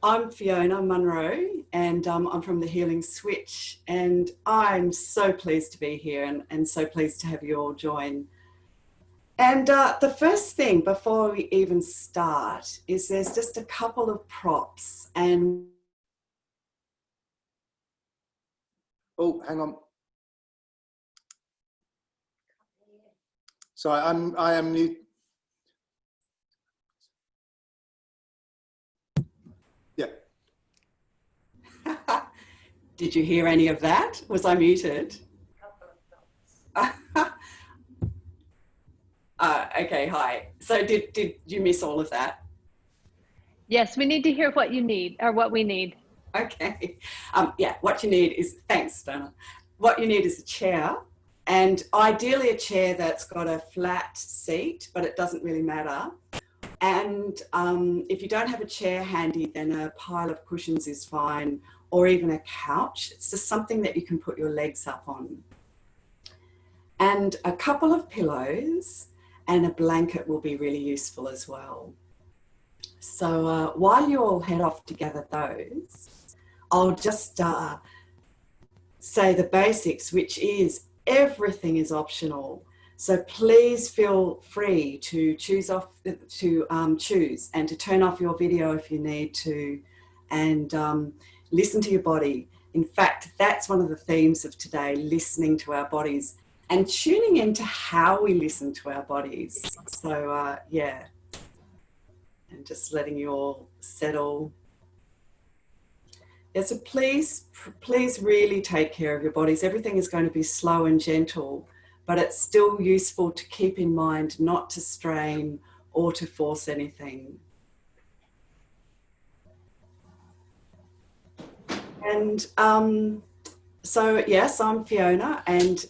I'm Fiona Munro, and I'm from the Healing Switch, and I'm so pleased to be here and so pleased to have you all join. And the first thing before we even start is there's just a couple of props and... Oh, hang on. So I am mute. Yeah. Did you hear any of that? Was I muted? Okay, hi. So did you miss all of that? Yes, we need to hear what you need, or what we need. Okay. Yeah, what you need is, thanks, Fiona. What you need is a chair, and ideally a chair that's got a flat seat, but it doesn't really matter. And if you don't have a chair handy, then a pile of cushions is fine, or even a couch. It's just something that you can put your legs up on. And a couple of pillows and a blanket will be really useful as well. So while you all head off to gather those, I'll just say the basics, which is everything is optional. So please feel free to choose and to turn off your video if you need to, and listen to your body. In fact, that's one of the themes of today, listening to our bodies and tuning into how we listen to our bodies. So yeah, and just letting you all settle. Yeah, so please really take care of your bodies. Everything is going to be slow and gentle, but it's still useful to keep in mind not to strain or to force anything. And so yes, I'm Fiona, and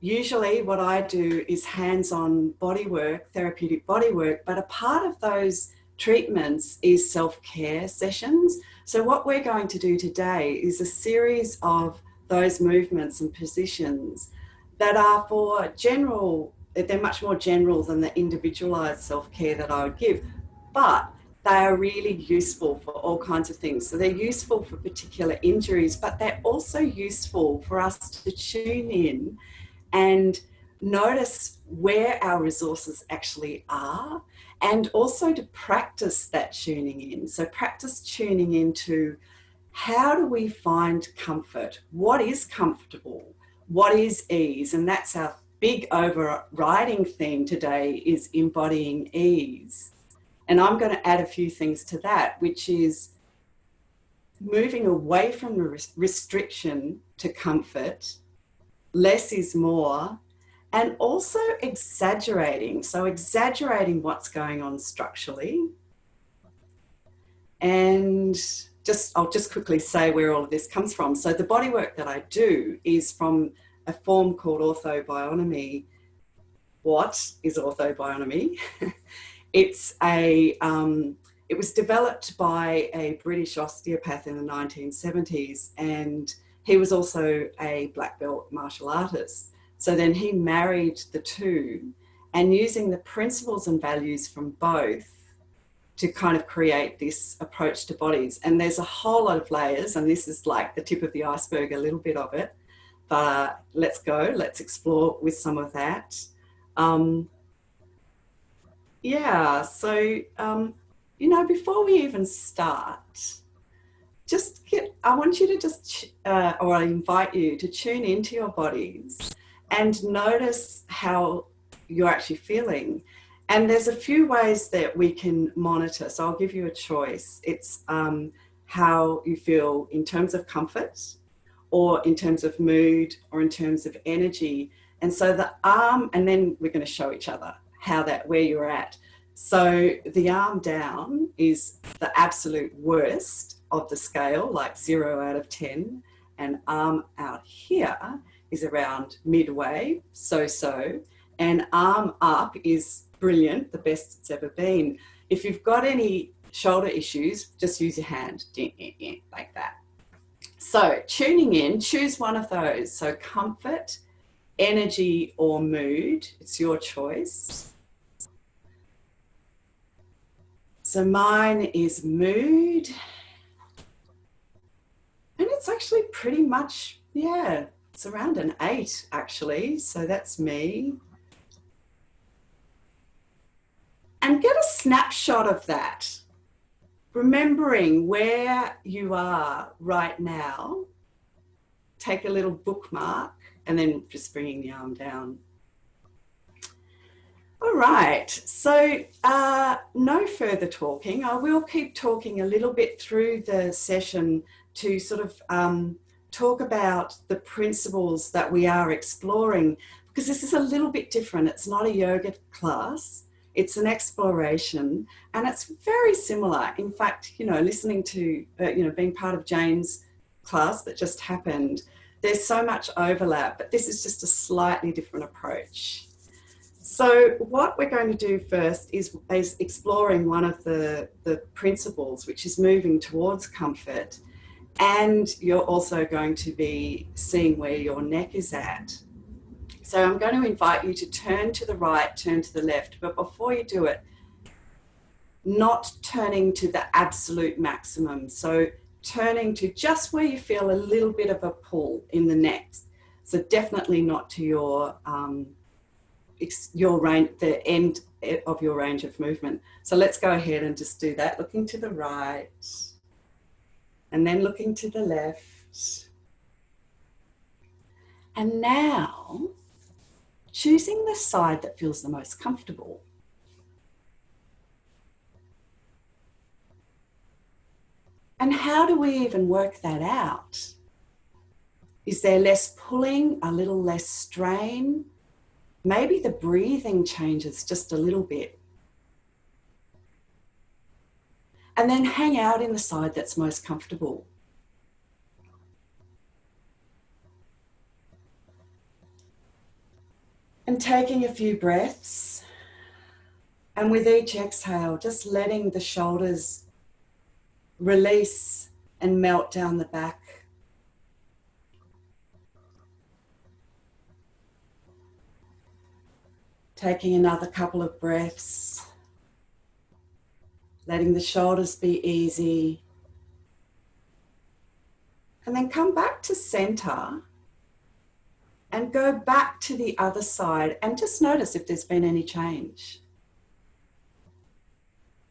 usually what I do is hands-on body work, therapeutic body work, but a part of those treatments is self-care sessions. So what we're going to do today is a series of those movements and positions that are for general, they're much more general than the individualized self-care that I would give, but they are really useful for all kinds of things. So they're useful for particular injuries, but they're also useful for us to tune in and notice where our resources actually are, and also to practice that tuning in. So practice tuning into, how do we find comfort? What is comfortable? What is ease? And that's our big overriding theme today, is embodying ease. And I'm going to add a few things to that, which is moving away from the restriction to comfort. Less is more. And also exaggerating. So exaggerating what's going on structurally. And I'll just quickly say where all of this comes from. So the body work that I do is from a form called Ortho-Bionomy. What is Ortho-Bionomy? It was developed by a British osteopath in the 1970s, and he was also a black belt martial artist. So then he married the two, and using the principles and values from both to kind of create this approach to bodies. And there's a whole lot of layers, and this is like the tip of the iceberg, a little bit of it. But let's explore with some of that. Yeah, so, you know, before we even start, I want you to just, or I invite you to tune into your bodies and notice how you're actually feeling. And there's a few ways that we can monitor. So I'll give you a choice. It's how you feel in terms of comfort, or in terms of mood, or in terms of energy. And so the arm, and then we're going to show each other where you're at. So the arm down is the absolute worst of the scale, like 0 out of 10. And arm out here is around midway, so-so. And arm up is brilliant, the best it's ever been. If you've got any shoulder issues, just use your hand, like that. So tuning in, choose one of those. So comfort, energy, or mood, it's your choice. So mine is mood. And it's actually pretty much, yeah, it's around an 8 actually. So that's me. And get a snapshot of that, remembering where you are right now. Take a little bookmark and then just bringing the arm down. All right, so no further talking. I will keep talking a little bit through the session to sort of talk about the principles that we are exploring, because this is a little bit different. It's not a yoga class. It's an exploration, and it's very similar. In fact, you know, listening to, being part of Jane's class that just happened, there's so much overlap, but this is just a slightly different approach. So what we're going to do first is exploring one of the principles, which is moving towards comfort. And you're also going to be seeing where your neck is at. So I'm going to invite you to turn to the right, turn to the left, but before you do it, not turning to the absolute maximum. So turning to just where you feel a little bit of a pull in the neck. So definitely not to your range, the end of your range of movement. So let's go ahead and just do that. Looking to the right and then looking to the left. And now choosing the side that feels the most comfortable. And how do we even work that out? Is there less pulling, a little less strain? Maybe the breathing changes just a little bit. And then hang out in the side that's most comfortable. And taking a few breaths. And with each exhale, just letting the shoulders release and melt down the back. Taking another couple of breaths. Letting the shoulders be easy. And then come back to center. And go back to the other side and just notice if there's been any change.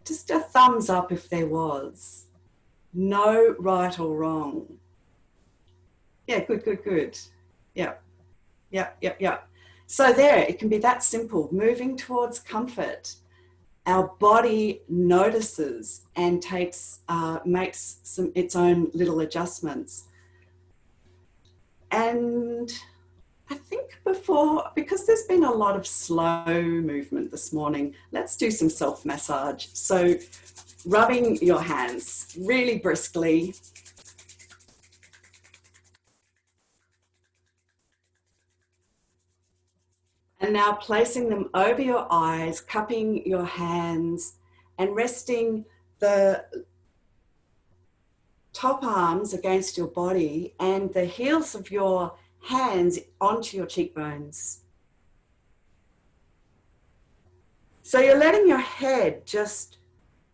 Just a thumbs up if there was. No right or wrong. Yeah, good, good, good. Yeah, yeah, yeah, yeah. So there, it can be that simple, moving towards comfort. Our body notices and makes its own little adjustments. And I think because there's been a lot of slow movement this morning, let's do some self-massage. So rubbing your hands really briskly. And now placing them over your eyes, cupping your hands and resting the top arms against your body and the heels of your hands onto your cheekbones. So you're letting your head just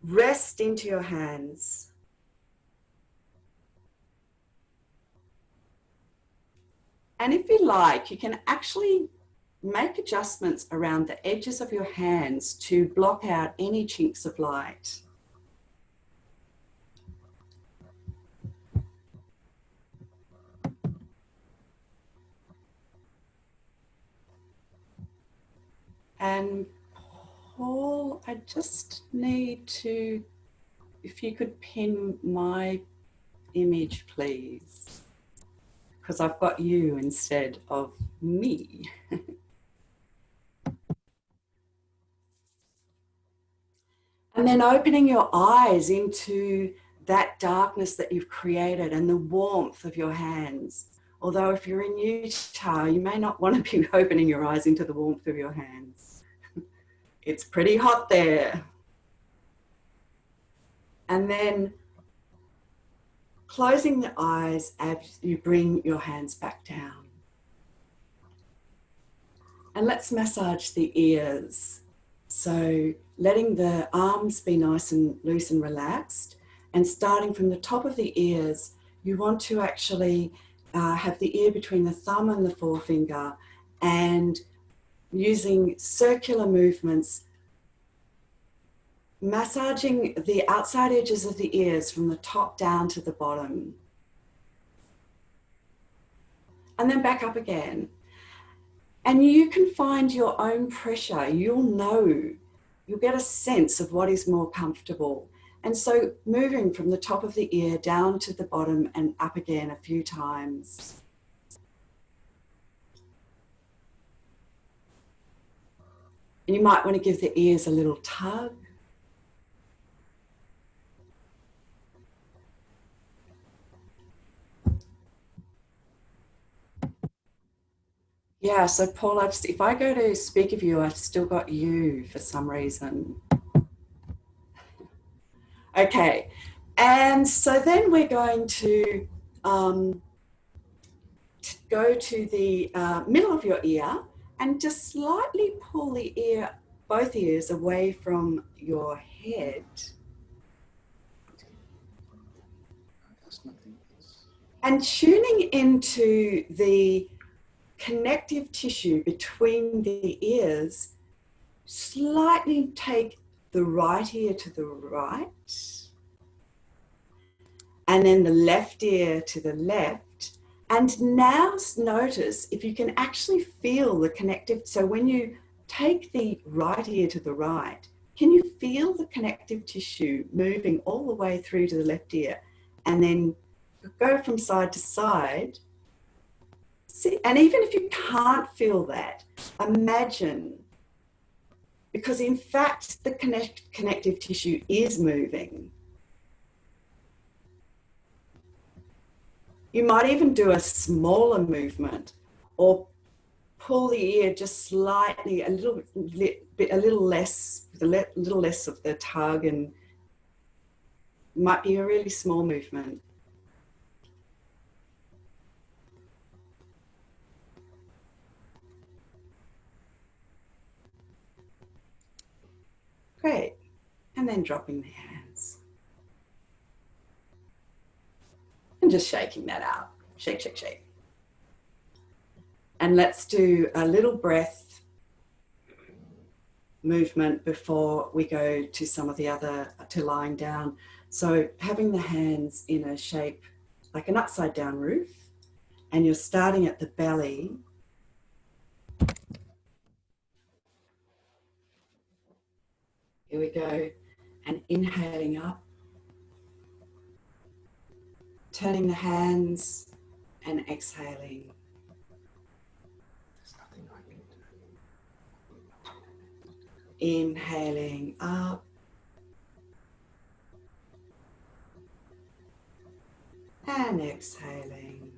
rest into your hands. And if you like, you can actually make adjustments around the edges of your hands to block out any chinks of light. And Paul, I just need to, if you could pin my image, please, because I've got you instead of me. And then opening your eyes into that darkness that you've created and the warmth of your hands. Although if you're in Utah, you may not want to be opening your eyes into the warmth of your hands. It's pretty hot there. And then closing the eyes as you bring your hands back down. And let's massage the ears. So letting the arms be nice and loose and relaxed, and starting from the top of the ears, you want to actually have the ear between the thumb and the forefinger, and using circular movements, massaging the outside edges of the ears from the top down to the bottom. And then back up again. And you can find your own pressure. You'll know, you'll get a sense of what is more comfortable. And so moving from the top of the ear down to the bottom and up again a few times. And you might want to give the ears a little tug. Yeah, so Paul, if I go to speaker view, I've still got you for some reason. Okay, and so then we're going to go to the middle of your ear and just slightly pull the ear, both ears, away from your head. And tuning into the connective tissue between the ears, slightly take the right ear to the right, and then the left ear to the left. And now notice if you can actually feel the connective. So when you take the right ear to the right, can you feel the connective tissue moving all the way through to the left ear? And then go from side to side. See, and even if you can't feel that, imagine, because in fact the connective tissue is moving. You might even do a smaller movement or pull the ear just slightly, a little less, with a little less of the tug, and might be a really small movement. Great. And then dropping the hands. And just shaking that out. Shake, shake, shake. And let's do a little breath movement before we go to some of the other, to lying down. So having the hands in a shape like an upside down roof, and you're starting at the belly. Here we go. And inhaling up. Turning the hands and exhaling. There's nothing I can do. Inhaling up. And exhaling.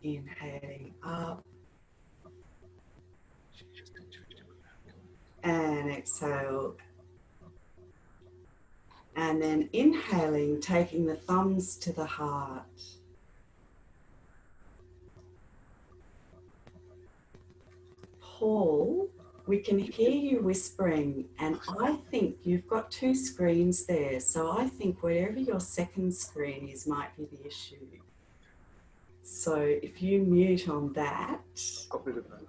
Inhaling up. And exhale. And then inhaling, taking the thumbs to the heart. Paul, we can hear you whispering, and I think you've got two screens there. So I think wherever your second screen is might be the issue. So if you mute on that. Got rid of that.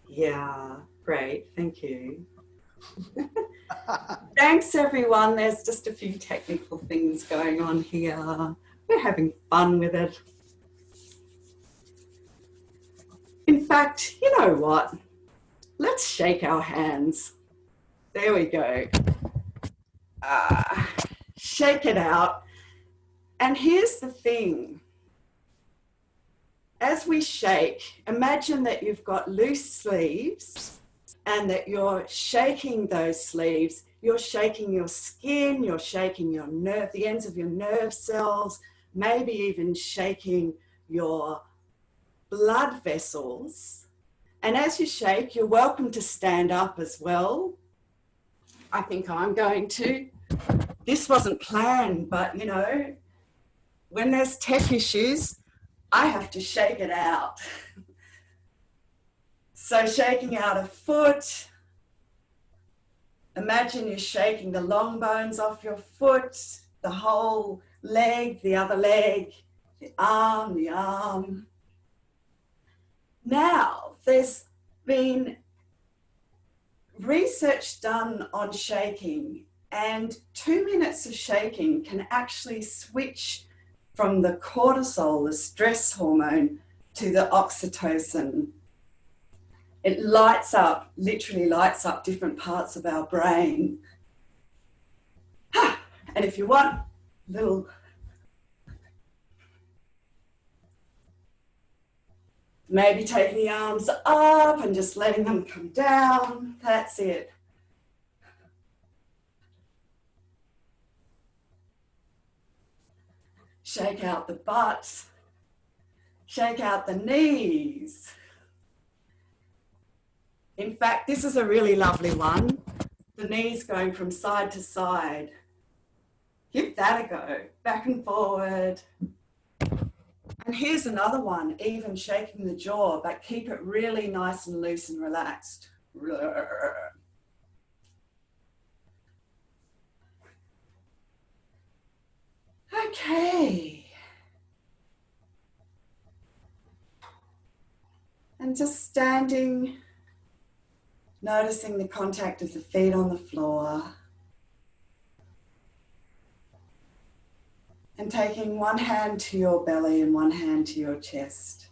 Yeah, great, thank you. Thanks everyone. There's just a few technical things going on here. We're having fun with it. In fact, you know what? Let's shake our hands. There we go. Shake it out. And here's the thing. As we shake, imagine that you've got loose sleeves and that you're shaking those sleeves. You're shaking your skin, you're shaking your nerve, the ends of your nerve cells, maybe even shaking your blood vessels. And as you shake, you're welcome to stand up as well. I think I'm going to. This wasn't planned, but you know, when there's tech issues, I have to shake it out. So shaking out a foot. Imagine you're shaking the long bones off your foot, the whole leg, the other leg, the arm, the arm. Now, there's been research done on shaking, and 2 minutes of shaking can actually switch from the cortisol, the stress hormone, to the oxytocin. It lights up, literally lights up different parts of our brain. And if you want, little maybe taking the arms up and just letting them come down. That's it. Shake out the butt. Shake out the knees. In fact, this is a really lovely one. The knees going from side to side. Give that a go. Back and forward. And here's another one, even shaking the jaw, but keep it really nice and loose and relaxed. Okay. And just standing, noticing the contact of the feet on the floor. And taking one hand to your belly and one hand to your chest.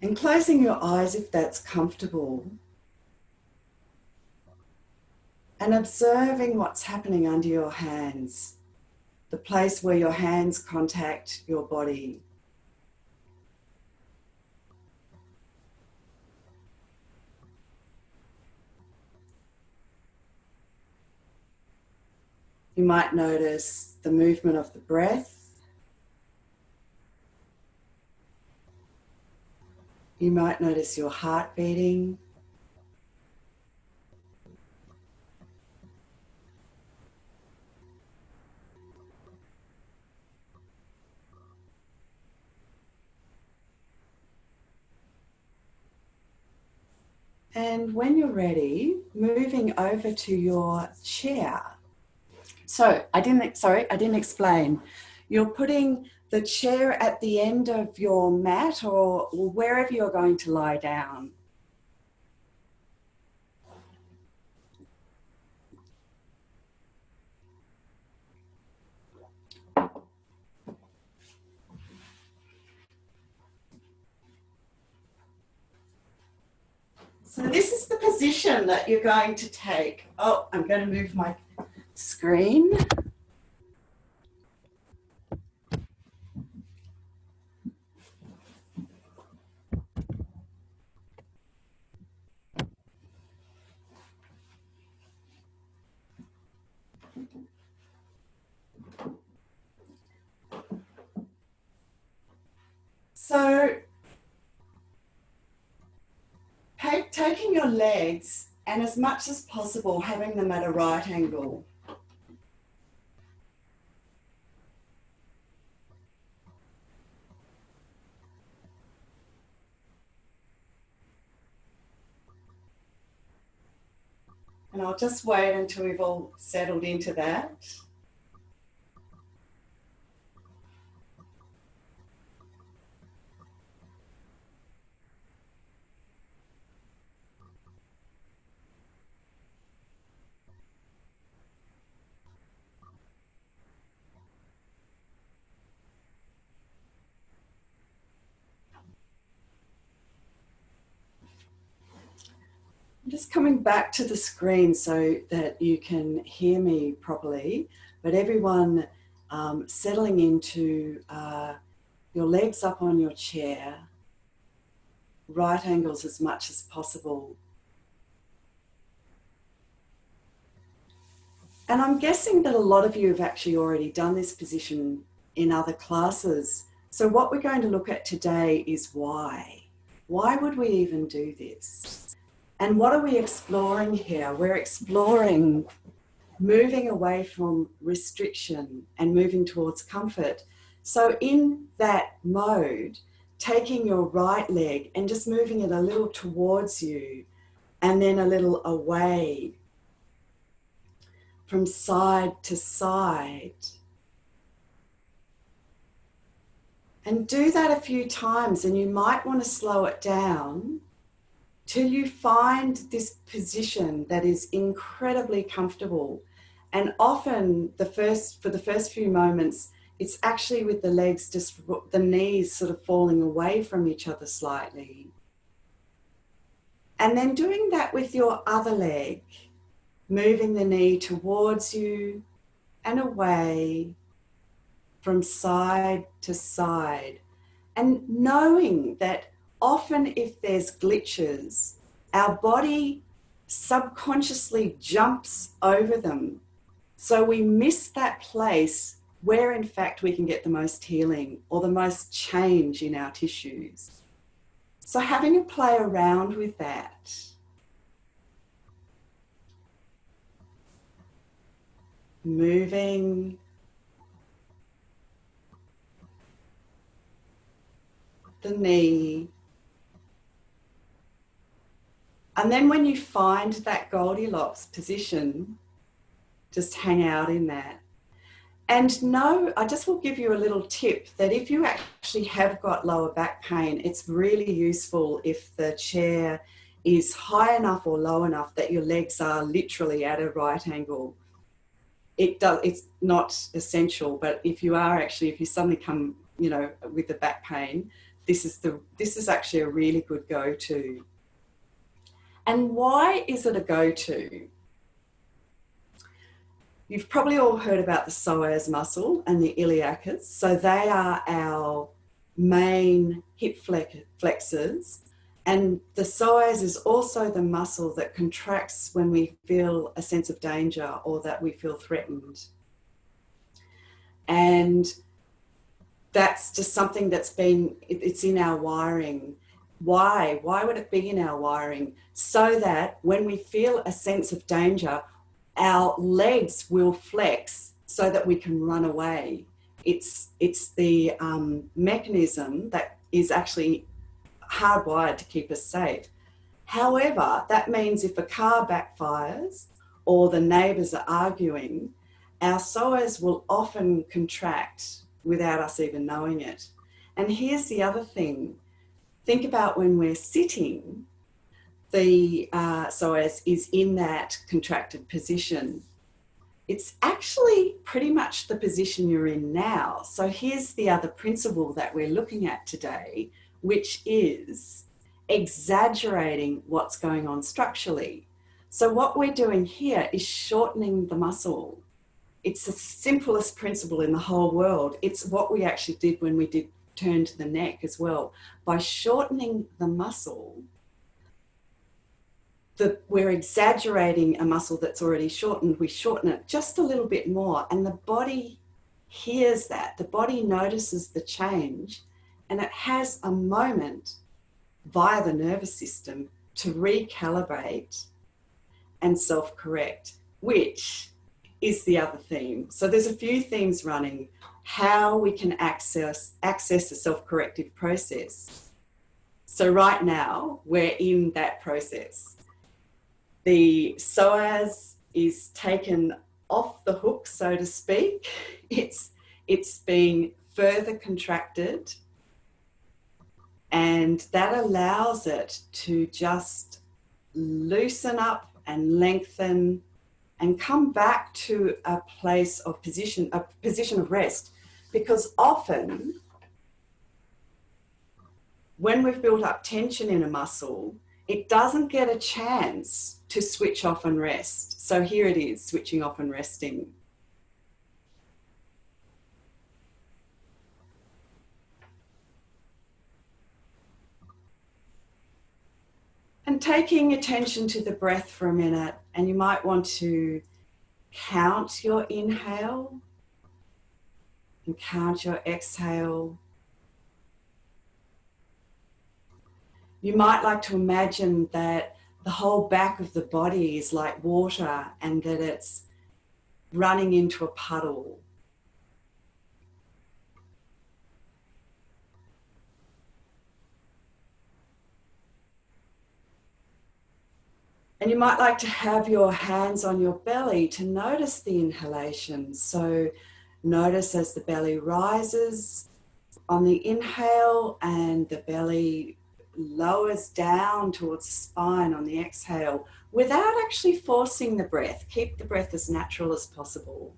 And closing your eyes if that's comfortable. And observing what's happening under your hands, the place where your hands contact your body. You might notice the movement of the breath. You might notice your heart beating. And when you're ready, moving over to your chair. So I didn't explain. You're putting the chair at the end of your mat or wherever you're going to lie down. So this is the position that you're going to take. Oh, I'm going to move my screen. So taking your legs and as much as possible having them at a right angle. And I'll just wait until we've all settled into that. I'm just coming back to the screen so that you can hear me properly, but everyone settling into your legs up on your chair, right angles as much as possible. And I'm guessing that a lot of you have actually already done this position in other classes. So what we're going to look at today is why. Why would we even do this? And what are we exploring here? We're exploring moving away from restriction and moving towards comfort. So in that mode, taking your right leg and just moving it a little towards you and then a little away, from side to side. And do that a few times, and you might want to slow it down till you find this position that is incredibly comfortable. And often for the first few moments, it's actually with the legs, just the knees sort of falling away from each other slightly. And then doing that with your other leg, moving the knee towards you and away, from side to side. And knowing that often if there's glitches, our body subconsciously jumps over them. So we miss that place where in fact we can get the most healing or the most change in our tissues. So having a play around with that. Moving the knee. And then when you find that Goldilocks position, just hang out in that. And know, I just will give you a little tip that if you actually have got lower back pain, it's really useful if the chair is high enough or low enough that your legs are literally at a right angle. It's not essential, but if you suddenly come, with the back pain, this is actually a really good go-to. And why is it a go-to? You've probably all heard about the psoas muscle and the iliacus. So they are our main hip flexors. And the psoas is also the muscle that contracts when we feel a sense of danger or that we feel threatened. And that's just something it's in our wiring. Why? Why would it be in our wiring? So that when we feel a sense of danger, our legs will flex so that we can run away. It's the mechanism that is actually hardwired to keep us safe. However, that means if a car backfires or the neighbours are arguing, our psoas will often contract without us even knowing it. And here's the other thing. Think about when we're sitting, the psoas is in that contracted position. It's actually pretty much the position you're in now. So here's the other principle that we're looking at today, which is exaggerating what's going on structurally. So what we're doing here is shortening the muscle. It's the simplest principle in the whole world. It's what we actually did when we did turn to the neck as well. By shortening the muscle, we're exaggerating a muscle that's already shortened. We shorten it just a little bit more, and the body hears that. The body notices the change, and it has a moment via the nervous system to recalibrate and self-correct, which is the other theme. So there's a few themes running. How we can access a self-corrective process. So right now, we're in that process. The psoas is taken off the hook, so to speak. It's being further contracted, and that allows it to just loosen up and lengthen and come back to a position of rest. Because often when we've built up tension in a muscle, it doesn't get a chance to switch off and rest. So here it is, switching off and resting. And taking attention to the breath for a minute, and you might want to count your inhale and count your exhale. You might like to imagine that the whole back of the body is like water, and that it's running into a puddle. And you might like to have your hands on your belly to notice the inhalation. So notice as the belly rises on the inhale and the belly lowers down towards the spine on the exhale without actually forcing the breath. Keep the breath as natural as possible.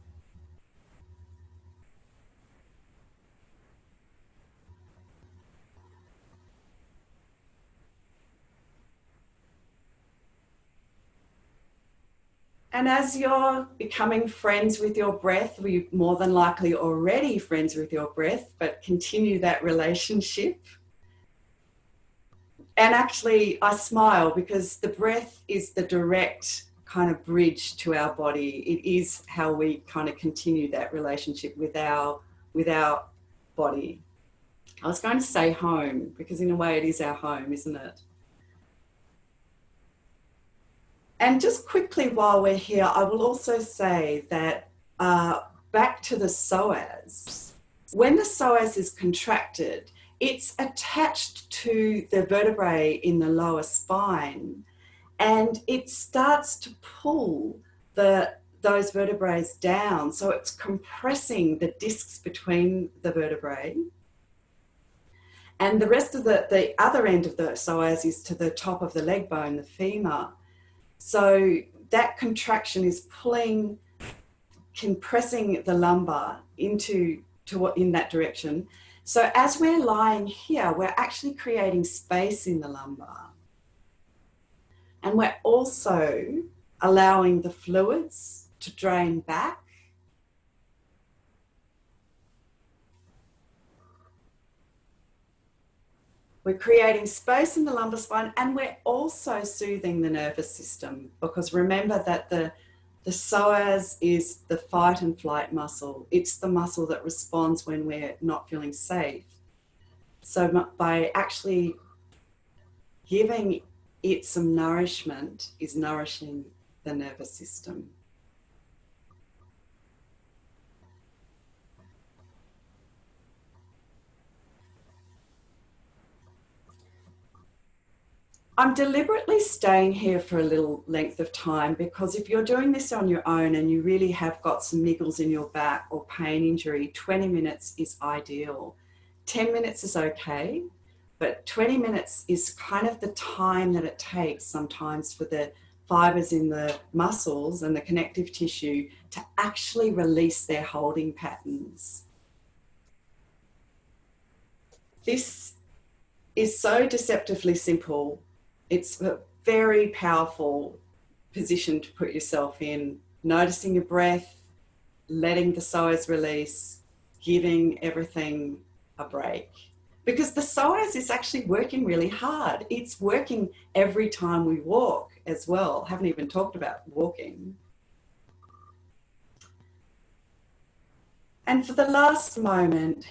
And as you're becoming friends with your breath, you're more than likely already friends with your breath, but continue that relationship. And actually, I smile because the breath is the direct kind of bridge to our body. It is how we kind of continue that relationship with our body. I was going to say home because in a way it is our home, isn't it? And just quickly while we're here, I will also say that back to the psoas. When the psoas is contracted, it's attached to the vertebrae in the lower spine, and it starts to pull those vertebrae down. So it's compressing the discs between the vertebrae. And the rest of the other end of the psoas is to the top of the leg bone, the femur. So that contraction is compressing the lumbar in that direction. So as we're lying here, we're actually creating space in the lumbar. And we're also allowing the fluids to drain back. We're creating space in the lumbar spine, and we're also soothing the nervous system, because remember that the psoas is the fight and flight muscle. It's the muscle that responds when we're not feeling safe. So by actually giving it some nourishment is nourishing the nervous system. I'm deliberately staying here for a little length of time because if you're doing this on your own and you really have got some niggles in your back or pain injury, 20 minutes is ideal. 10 minutes is okay, but 20 minutes is kind of the time that it takes sometimes for the fibers in the muscles and the connective tissue to actually release their holding patterns. This is so deceptively simple. It's a very powerful position to put yourself in, noticing your breath, letting the psoas release, giving everything a break. Because the psoas is actually working really hard. It's working every time we walk as well. Haven't even talked about walking. And for the last moment,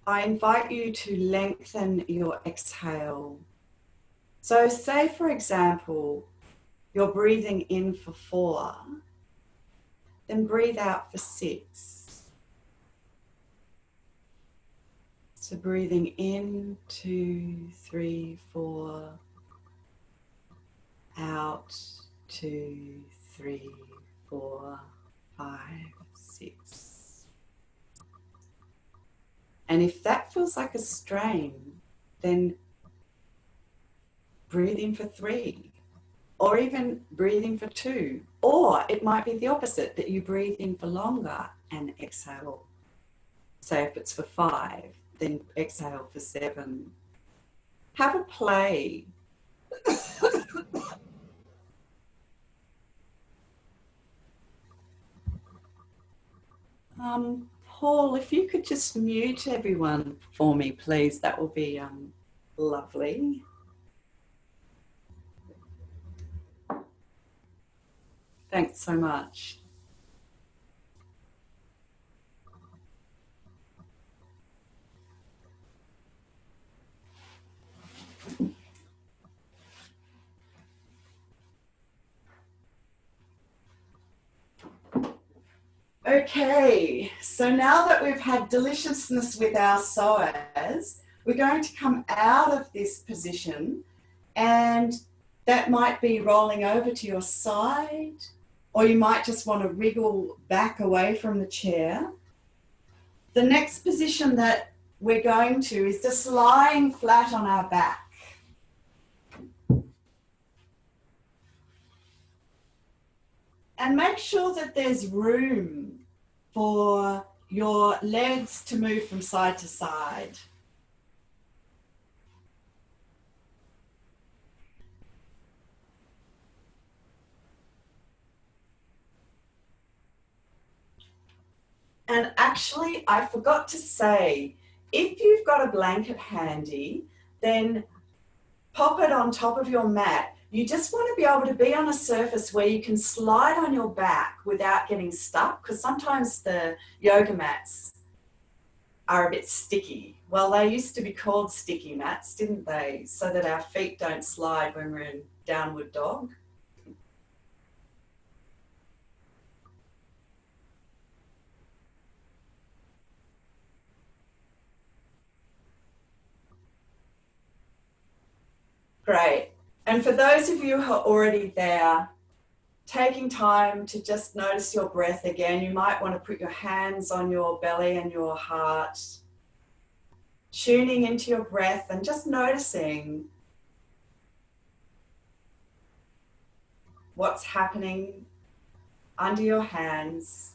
I invite you to lengthen your exhale. So say, for example, you're breathing in for 4, then breathe out for 6. So breathing in, 2, 3, 4, out, 2, 3, 4, 5, 6. And if that feels like a strain, then breathe in for 3, or even breathe in for 2. Or it might be the opposite, that you breathe in for longer and exhale. Say if it's for 5, then exhale for 7. Have a play. Paul, if you could just mute everyone for me, please, that will be lovely. Thanks so much. Okay, so now that we've had deliciousness with our psoas, we're going to come out of this position, and that might be rolling over to your side, or you might just want to wriggle back away from the chair. The next position that we're going to is just lying flat on our back. And make sure that there's room for your legs to move from side to side. And actually, I forgot to say, if you've got a blanket handy, then pop it on top of your mat. You just want to be able to be on a surface where you can slide on your back without getting stuck, because sometimes the yoga mats are a bit sticky. Well, they used to be called sticky mats, didn't they? So that our feet don't slide when we're in downward dog. Great. And for those of you who are already there, taking time to just notice your breath again, you might want to put your hands on your belly and your heart, tuning into your breath and just noticing what's happening under your hands.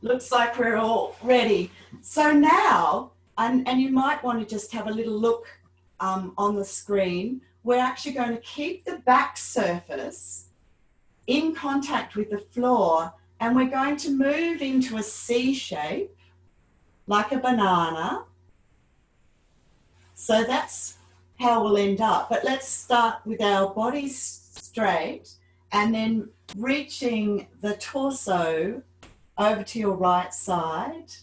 Looks like we're all ready. So now, and you might want to just have a little look on the screen, we're actually going to keep the back surface in contact with the floor, and we're going to move into a C shape, like a banana. So that's how we'll end up. But let's start with our bodies straight, and then reaching the torso over to your right side,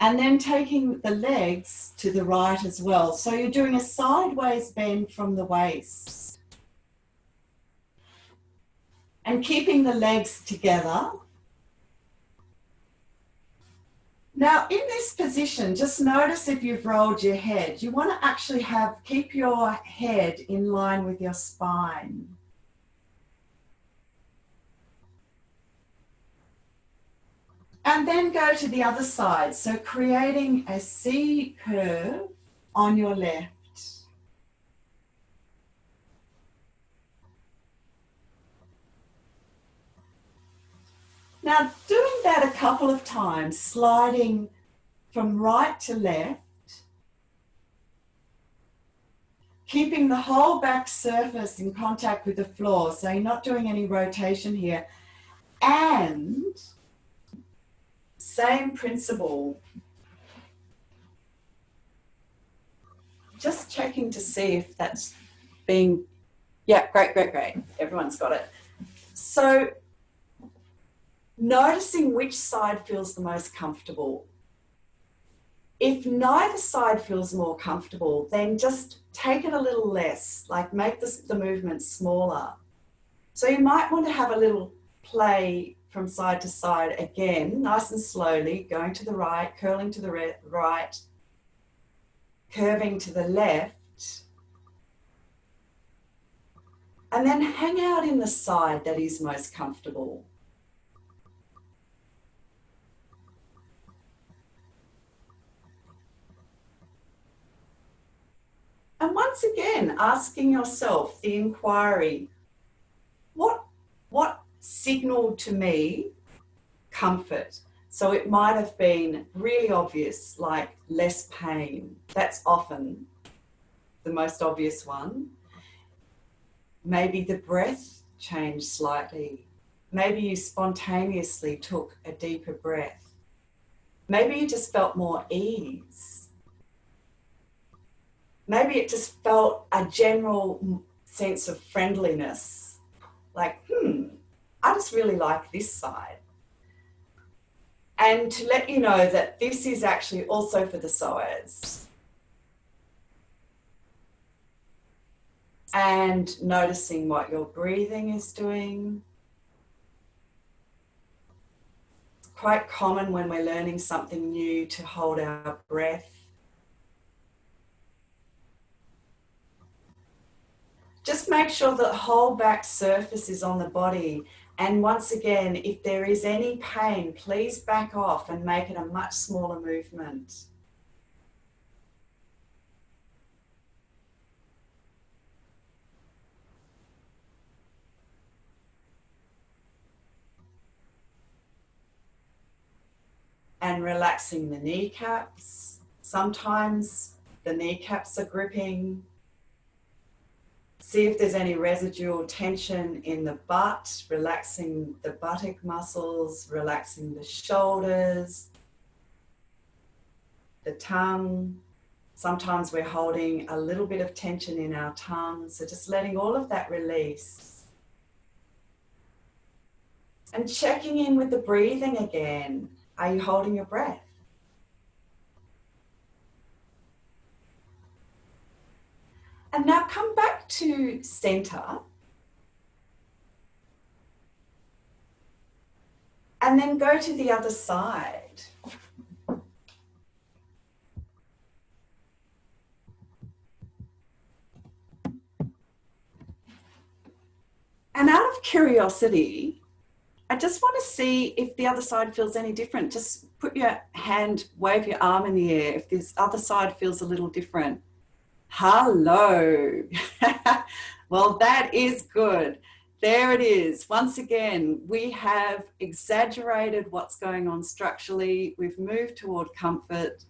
and then taking the legs to the right as well. So you're doing a sideways bend from the waist. And keeping the legs together. Now in this position, just notice if you've rolled your head. You want to actually keep your head in line with your spine. And then go to the other side. So creating a C curve on your left. Now, doing that a couple of times, sliding from right to left, keeping the whole back surface in contact with the floor, so you're not doing any rotation here, and same principle, just checking to see if that's being, yeah, great. Everyone's got it. So noticing which side feels the most comfortable. If neither side feels more comfortable, then just take it a little less, like make the movement smaller. So you might want to have a little play from side to side again, nice and slowly, going to the right, curling to the right, curving to the left, and then hang out in the side that is most comfortable. And once again, asking yourself the inquiry, what signaled to me comfort? So it might have been really obvious, like less pain. That's often the most obvious one. Maybe the breath changed slightly. Maybe you spontaneously took a deeper breath. Maybe you just felt more ease. Maybe it just felt a general sense of friendliness, like, I just really like this side. And to let you know that this is actually also for the psoas. And noticing what your breathing is doing. quite common when we're learning something new to hold our breath. Just make sure that the whole back surface is on the body. And once again, if there is any pain, please back off and make it a much smaller movement. And relaxing the kneecaps. Sometimes the kneecaps are gripping. See if there's any residual tension in the butt, relaxing the buttock muscles, relaxing the shoulders, the tongue. Sometimes we're holding a little bit of tension in our tongue, so just letting all of that release. And checking in with the breathing again. Are you holding your breath? And now come back to center. And then go to the other side. And out of curiosity, I just want to see if the other side feels any different. Just put your hand, wave your arm in the air if this other side feels a little different. Hello. Well, that is good. There it is. Once again, we have exaggerated what's going on structurally. We've moved toward comfort.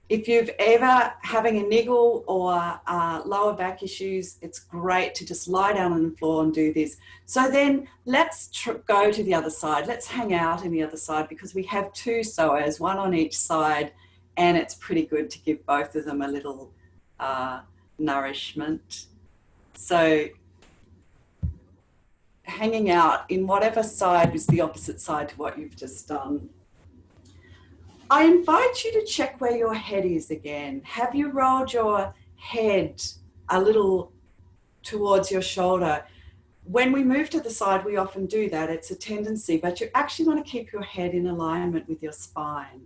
If you've ever having a niggle or lower back issues, it's great to just lie down on the floor and do this. So then let's go to the other side. Let's hang out in the other side because we have two psoas, one on each side, and it's pretty good to give both of them a little nourishment. So hanging out in whatever side is the opposite side to what you've just done. I invite you to check where your head is again. Have you rolled your head a little towards your shoulder? When we move to the side, we often do that. It's a tendency, but you actually want to keep your head in alignment with your spine.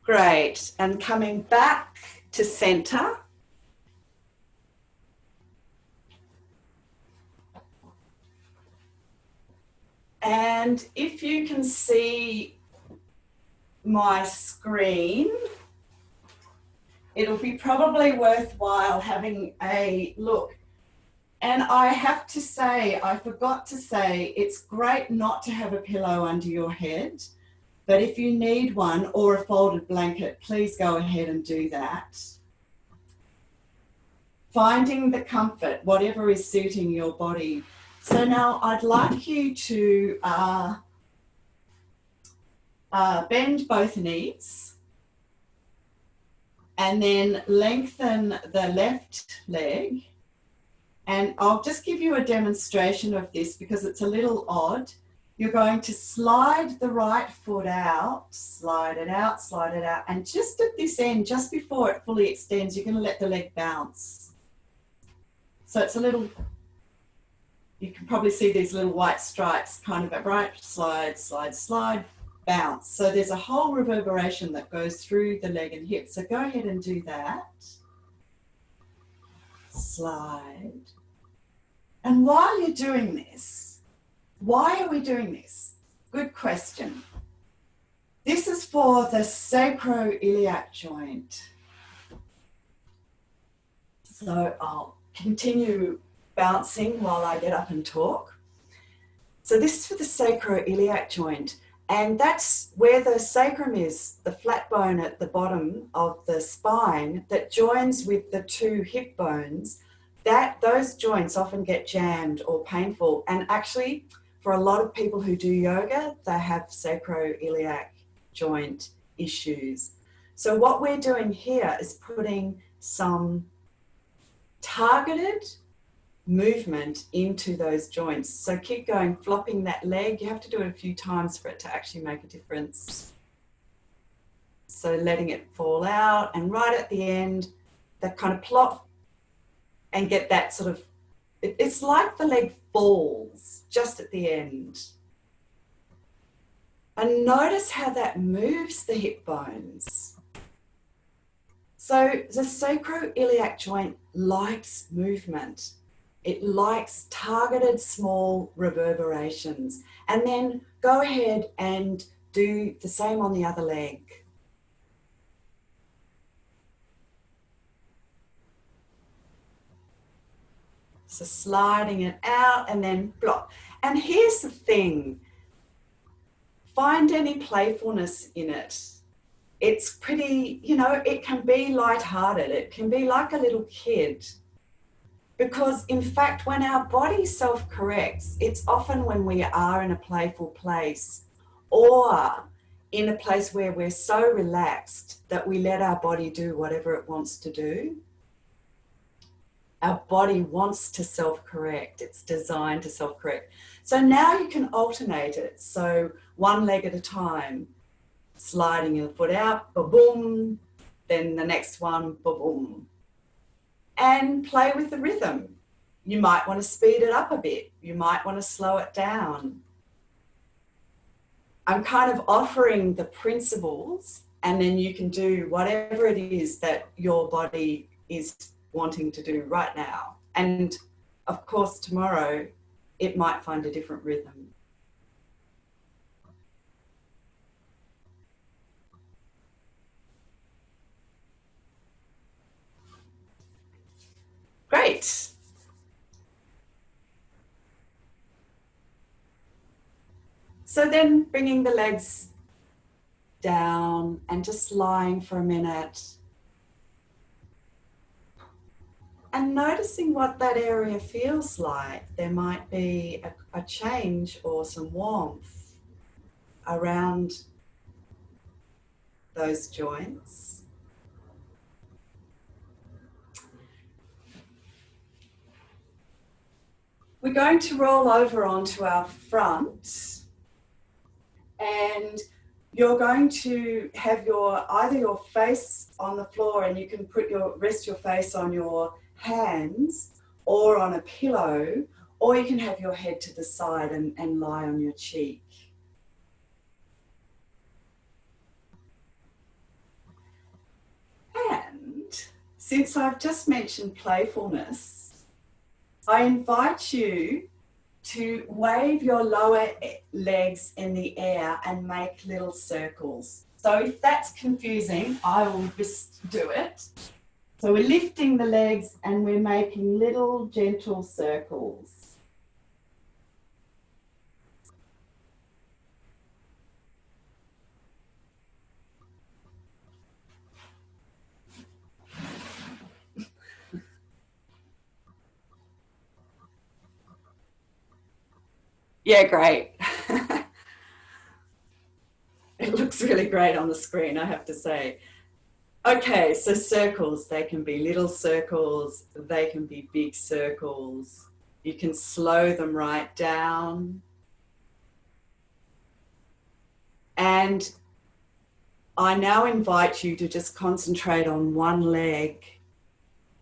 Great. And coming back to center. And if you can see my screen, it'll be probably worthwhile having a look. And I have to say, I forgot to say, it's great not to have a pillow under your head, but if you need one or a folded blanket, please go ahead and do that. Finding the comfort, whatever is suiting your body. So now I'd like you to bend both knees and then lengthen the left leg. And I'll just give you a demonstration of this because it's a little odd. You're going to slide the right foot out, slide it out, slide it out. And just at this end, just before it fully extends, you're going to let the leg bounce. So it's a little, you can probably see these little white stripes kind of right, slide, slide, slide, bounce. So there's a whole reverberation that goes through the leg and hip. So go ahead and do that. Slide. And while you're doing this, why are we doing this? Good question. This is for the sacroiliac joint. So I'll continue bouncing while I get up and talk. So this is for the sacroiliac joint, and that's where the sacrum is, the flat bone at the bottom of the spine that joins with the two hip bones. Those joints often get jammed or painful, and actually for a lot of people who do yoga, they have sacroiliac joint issues. So what we're doing here is putting some targeted movement into those joints. So keep going, flopping that leg. You have to do it a few times for it to actually make a difference. So letting it fall out, and right at the end, that kind of plop and get that sort of, it's like the leg falls just at the end. And notice how that moves the hip bones. So the sacroiliac joint likes movement. It likes targeted small reverberations. And then go ahead and do the same on the other leg. So sliding it out and then block. And here's the thing. Find any playfulness in it. It's pretty, you know, it can be lighthearted. It can be like a little kid. Because in fact, when our body self-corrects, it's often when we are in a playful place or in a place where we're so relaxed that we let our body do whatever it wants to do. Our body wants to self-correct. It's designed to self-correct. So now you can alternate it. So one leg at a time, sliding your foot out, ba-boom, then the next one, ba-boom. And play with the rhythm. You might want to speed it up a bit. You might want to slow it down. I'm kind of offering the principles, and then you can do whatever it is that your body is wanting to do right now. And of course, tomorrow, it might find a different rhythm. Great. So then bringing the legs down and just lying for a minute and noticing what that area feels like. There might be a change or some warmth around those joints. We're going to roll over onto our front, and you're going to have either your face on the floor, and you can rest your face on your hands or on a pillow, or you can have your head to the side and lie on your cheek. And since I've just mentioned playfulness, I invite you to wave your lower legs in the air and make little circles. So if that's confusing, I will just do it. So we're lifting the legs and we're making little gentle circles. Yeah, great. It looks really great on the screen, I have to say. Okay, so circles, they can be little circles, they can be big circles. You can slow them right down. And I now invite you to just concentrate on one leg.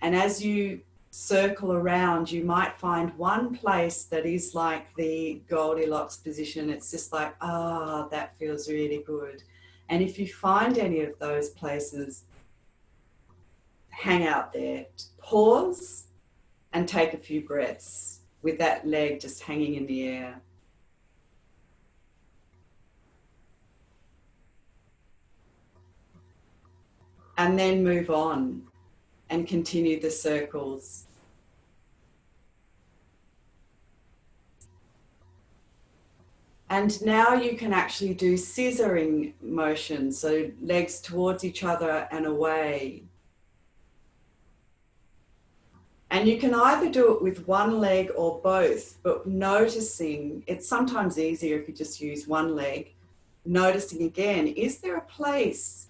And as you circle around, you might find one place that is like the Goldilocks position. It's just like, that feels really good. And if you find any of those places, hang out there, pause and take a few breaths with that leg just hanging in the air. And then move on and continue the circles. And now you can actually do scissoring motions, so legs towards each other and away. And you can either do it with one leg or both, but noticing, it's sometimes easier if you just use one leg, noticing again, is there a place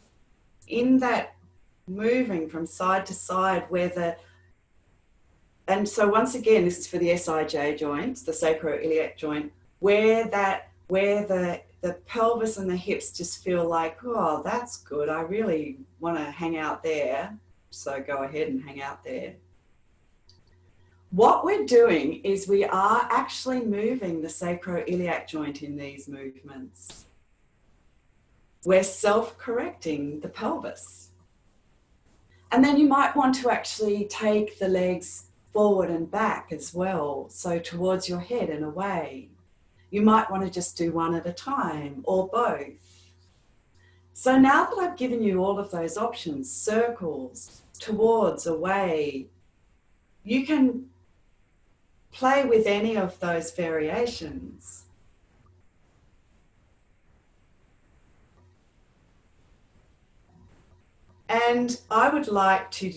in that moving from side to side where and so once again, this is for the SIJ joints, the sacroiliac joint, where the pelvis and the hips just feel like, oh, that's good. I really want to hang out there. so go ahead and hang out there. What we're doing is we are actually moving the sacroiliac joint in these movements. We're self-correcting the pelvis. And then you might want to actually take the legs forward and back as well, so towards your head and away. You might want to just do one at a time or both. So now that I've given you all of those options, circles, towards, away, you can play with any of those variations. And I would like to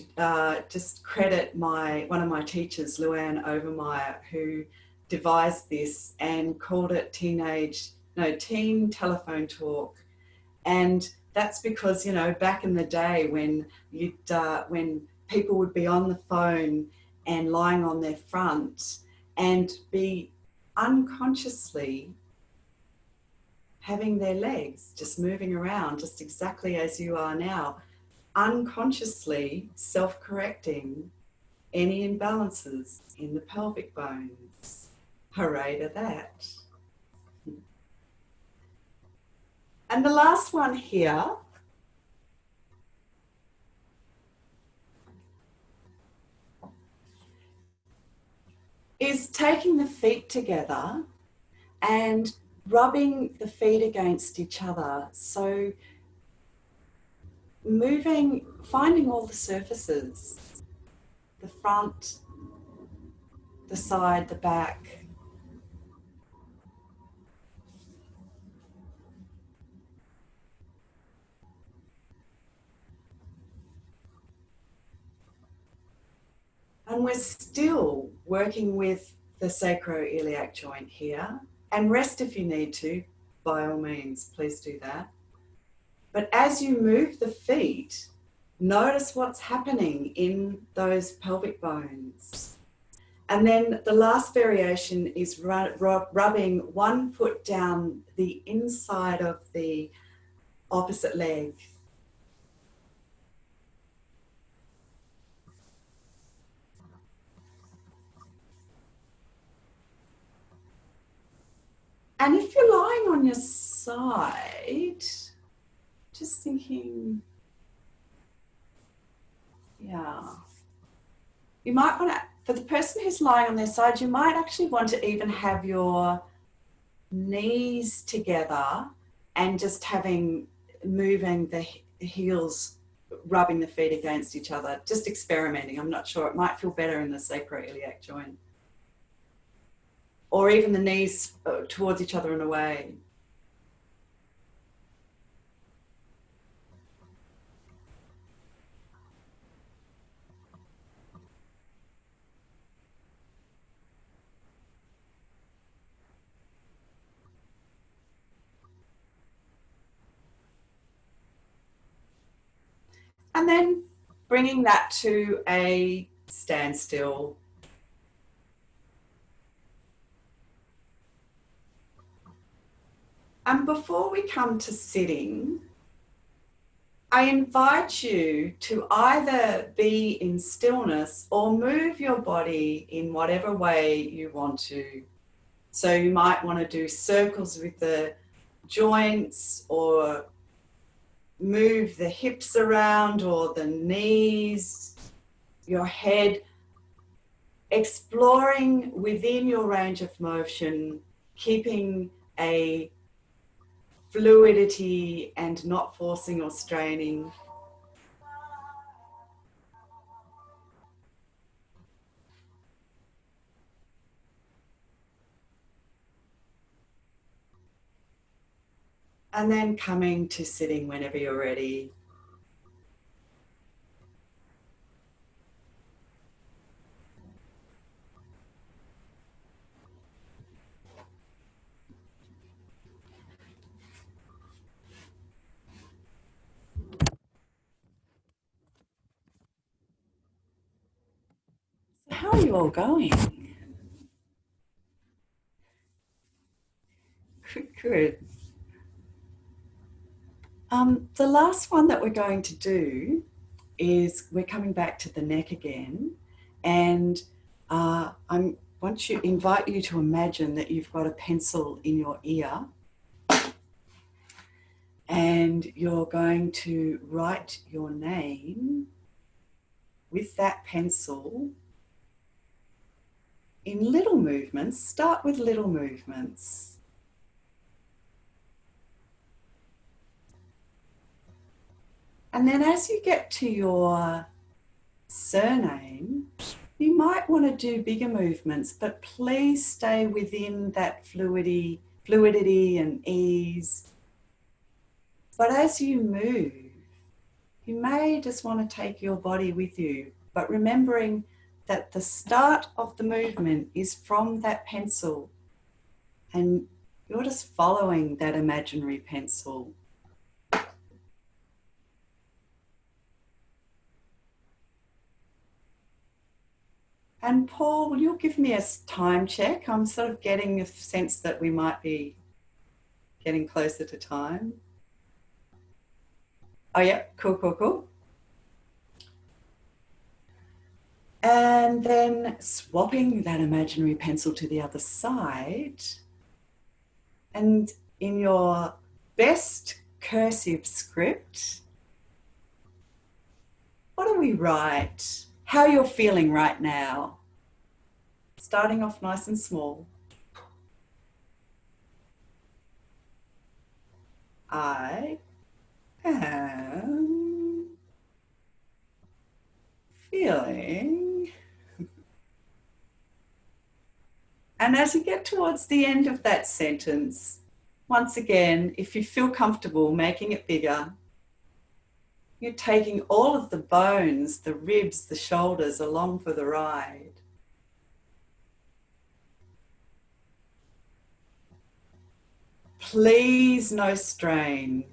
just credit one of my teachers, Luann Overmeyer, who devised this and called it teen telephone talk. And that's because, you know, back in the day when when people would be on the phone and lying on their front and be unconsciously having their legs just moving around just exactly as you are now, unconsciously self-correcting any imbalances in the pelvic bones. Hooray to that. And the last one here is taking the feet together and rubbing the feet against each other. So finding all the surfaces, the front, the side, the back. And we're still working with the sacroiliac joint here. And rest if you need to, by all means, please do that. But as you move the feet, notice what's happening in those pelvic bones. And then the last variation is rubbing one foot down the inside of the opposite leg. And if you're lying on your side, just thinking, yeah, you might want to, for the person who's lying on their side, you might actually want to even have your knees together and just moving the heels, rubbing the feet against each other, just experimenting. I'm not sure, it might feel better in the sacroiliac joint. Or even the knees towards each other and away. And then bringing that to a standstill. And before we come to sitting, I invite you to either be in stillness or move your body in whatever way you want to. So you might want to do circles with the joints, or move the hips around, or the knees, your head, exploring within your range of motion, keeping a fluidity and not forcing or straining. And then coming to sitting whenever you're ready. So how are you all going? Good. The last one that we're going to do is we're coming back to the neck again, and I invite you to imagine that you've got a pencil in your ear, and you're going to write your name with that pencil in little movements. Start with little movements. And then as you get to your surname, you might want to do bigger movements, but please stay within that fluidity and ease. But as you move, you may just want to take your body with you, but remembering that the start of the movement is from that pencil, and you're just following that imaginary pencil. And Paul, will you give me a time check? I'm sort of getting a sense that we might be getting closer to time. Oh, yeah, cool. And then swapping that imaginary pencil to the other side. And in your best cursive script, what do we write? How you're feeling right now. Starting off nice and small. I am feeling. And as you get towards the end of that sentence, once again, if you feel comfortable making it bigger, you're taking all of the bones, the ribs, the shoulders along for the ride. Please, no strain.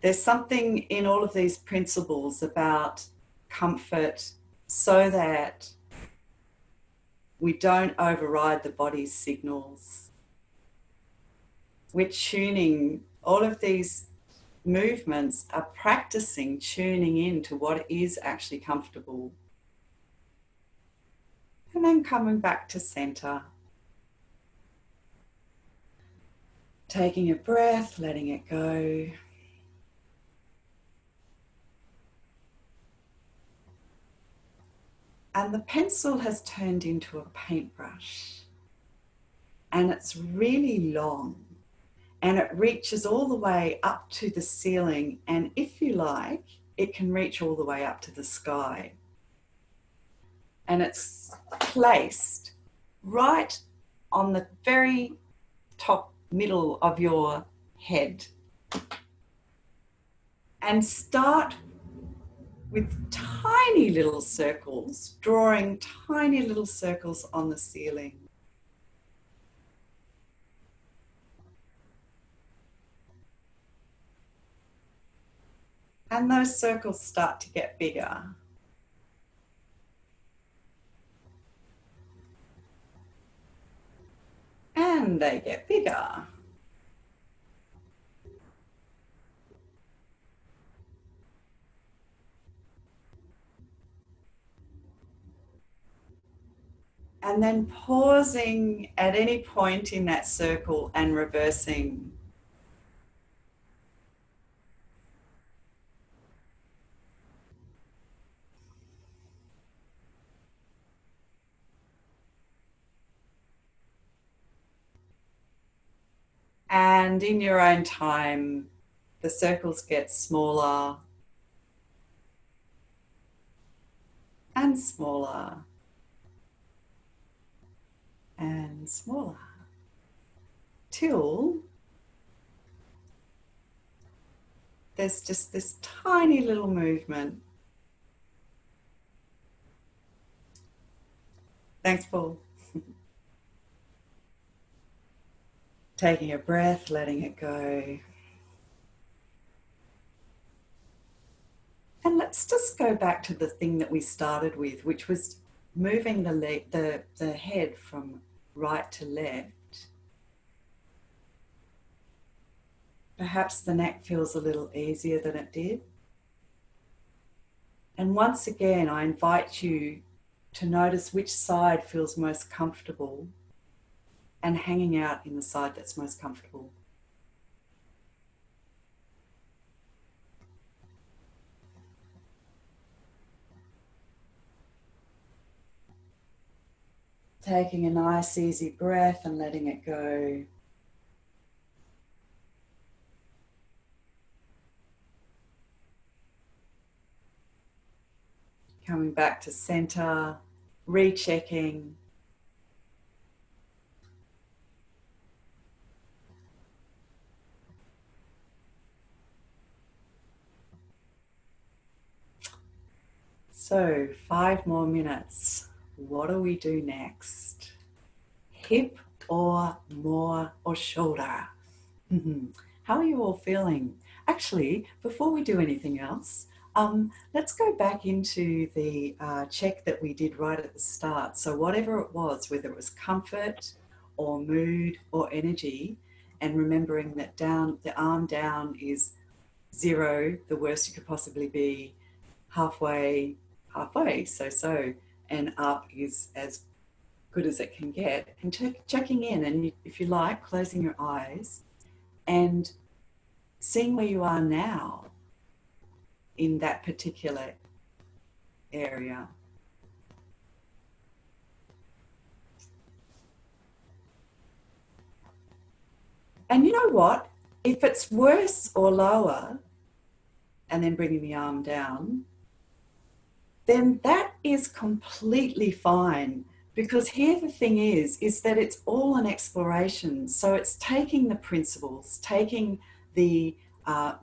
There's something in all of these principles about comfort so that we don't override the body's signals. We're tuning, all of these movements are practicing tuning in to what is actually comfortable. And then coming back to center. Taking a breath, letting it go. And the pencil has turned into a paintbrush. And it's really long. And it reaches all the way up to the ceiling. And if you like, it can reach all the way up to the sky. And it's placed right on the very top middle of your head. And start with tiny little circles, drawing tiny little circles on the ceiling. And those circles start to get bigger. And they get bigger. And then pausing at any point in that circle and reversing. And in your own time, the circles get smaller and smaller and smaller till there's just this tiny little movement. Thanks, Paul. Taking a breath, letting it go. And let's just go back to the thing that we started with, which was moving the head from right to left. Perhaps the neck feels a little easier than it did. And once again, I invite you to notice which side feels most comfortable and hanging out in the side that's most comfortable. Taking a nice easy breath and letting it go. Coming back to center, rechecking. So 5 more minutes. What do we do next? Hip or more or shoulder? How are you all feeling? Actually, before we do anything else, let's go back into the check that we did right at the start. So whatever it was, whether it was comfort or mood or energy, and remembering that down, the arm down is 0, the worst you could possibly be, halfway, so, and up is as good as it can get. And checking in, and if you like, closing your eyes and seeing where you are now in that particular area. And you know what? If it's worse or lower, and then bringing the arm down, then that is completely fine. Because here the thing is that it's all an exploration. So it's taking the principles, taking the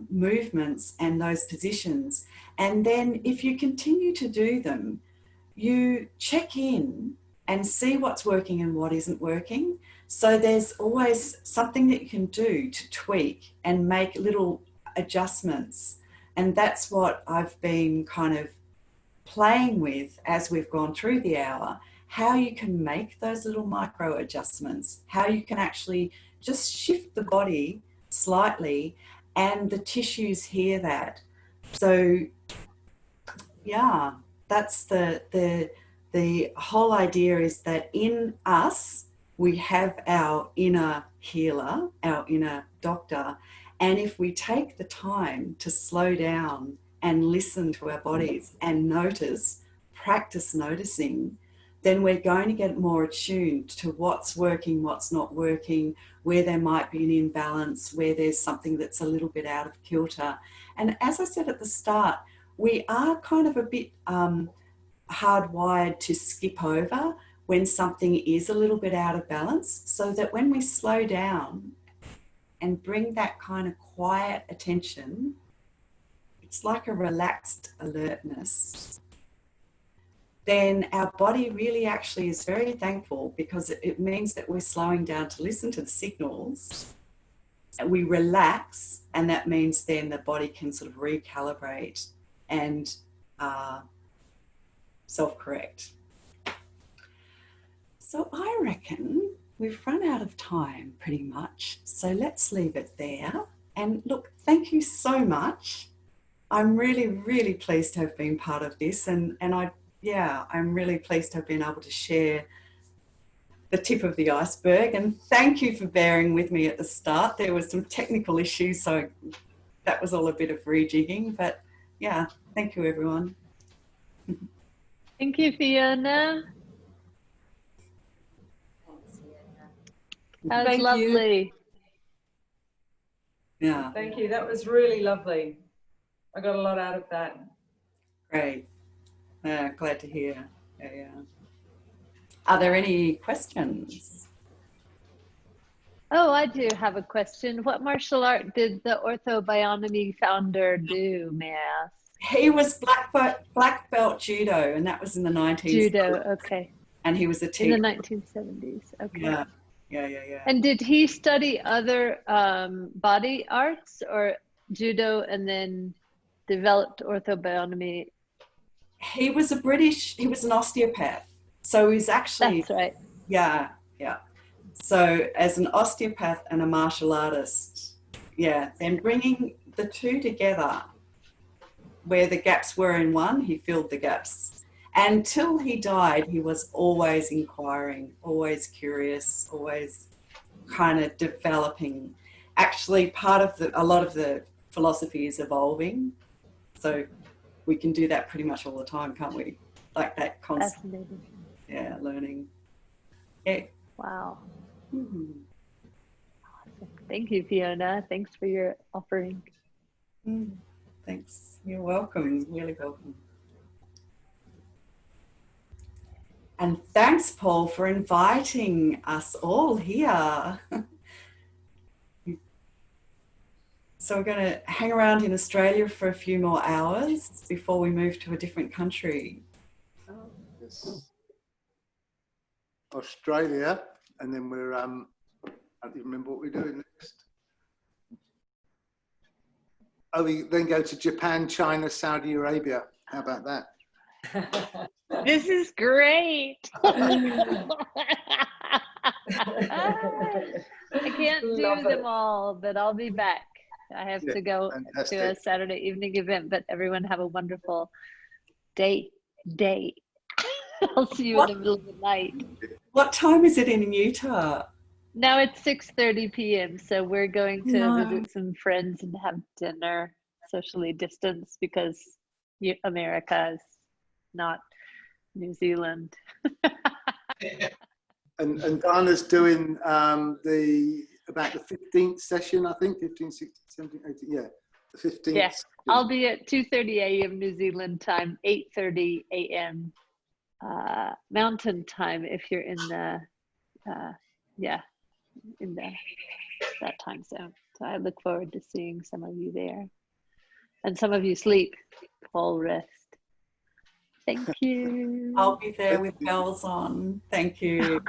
movements and those positions. And then if you continue to do them, you check in and see what's working and what isn't working. So there's always something that you can do to tweak and make little adjustments. And that's what I've been kind of playing with as we've gone through the hour, how you can make those little micro adjustments, how you can actually just shift the body slightly and the tissues hear that. So yeah, that's the whole idea, is that in us we have our inner healer, our inner doctor, and if we take the time to slow down and listen to our bodies and notice, practice noticing, then we're going to get more attuned to what's working, what's not working, where there might be an imbalance, where there's something that's a little bit out of kilter. And as I said at the start, we are kind of a bit hardwired to skip over when something is a little bit out of balance, so that when we slow down and bring that kind of quiet attention, it's like a relaxed alertness, then our body really actually is very thankful, because it means that we're slowing down to listen to the signals. We relax, and that means then the body can sort of recalibrate and self-correct. So I reckon we've run out of time pretty much. So let's leave it there. And look, thank you so much. I'm really, really pleased to have been part of this. And I'm really pleased to have been able to share the tip of the iceberg. And thank you for bearing with me at the start. There were some technical issues, so that was all a bit of rejigging. But yeah, thank you, everyone. Thank you, Fiona. That was lovely. Yeah. Thank you. That was really lovely. I got a lot out of that. Great. Glad to hear. Yeah. Are there any questions? Oh, I do have a question. What martial art did the Ortho-Bionomy founder do, may I ask? He was black belt judo, and that was in the 1970s. Judo, okay. And he was a teacher. In the 1970s, okay. Yeah. And did he study other body arts, or judo and then developed Ortho-Bionomy? He was an osteopath. So he's actually... That's right. Yeah. So as an osteopath and a martial artist, then bringing the two together where the gaps were in one, he filled the gaps. Until he died, he was always inquiring, always curious, always kind of developing. Actually, a lot of the philosophy is evolving. So we can do that pretty much all the time, can't we? Like that constant, Fascinating. yeah, learning. Yeah. Wow. Mhm. Thank you, Fiona. Thanks for your offering. Thanks. You're welcome. Really welcome. And thanks, Paul, for inviting us all here. So we're going to hang around in Australia for a few more hours before we move to a different country. Yes. Australia, and then we're I don't even remember what we're doing next. Oh, we then go to Japan, China, Saudi Arabia. How about that? This is great. I can't do Love them it. all, but I'll be back. I have to go Fantastic. to a Saturday evening event, but everyone have a wonderful day. I'll see you in the middle of the night. What time is it in Utah? Now it's 6:30 p.m. So we're going to No. visit some friends and have dinner, socially distanced, because America is not New Zealand. And Dana's doing about the 15th session, I think, 15, 16, 17, 18, yeah, the 15th. Yeah, I'll be at 2:30 a.m. New Zealand time, 8:30 a.m. Mountain time if you're in the, that time zone. So I look forward to seeing some of you there. And some of you sleep, full rest. Thank you. I'll be there with bells on. Thank you.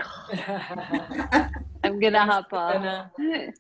I'm gonna hop off. Fiona.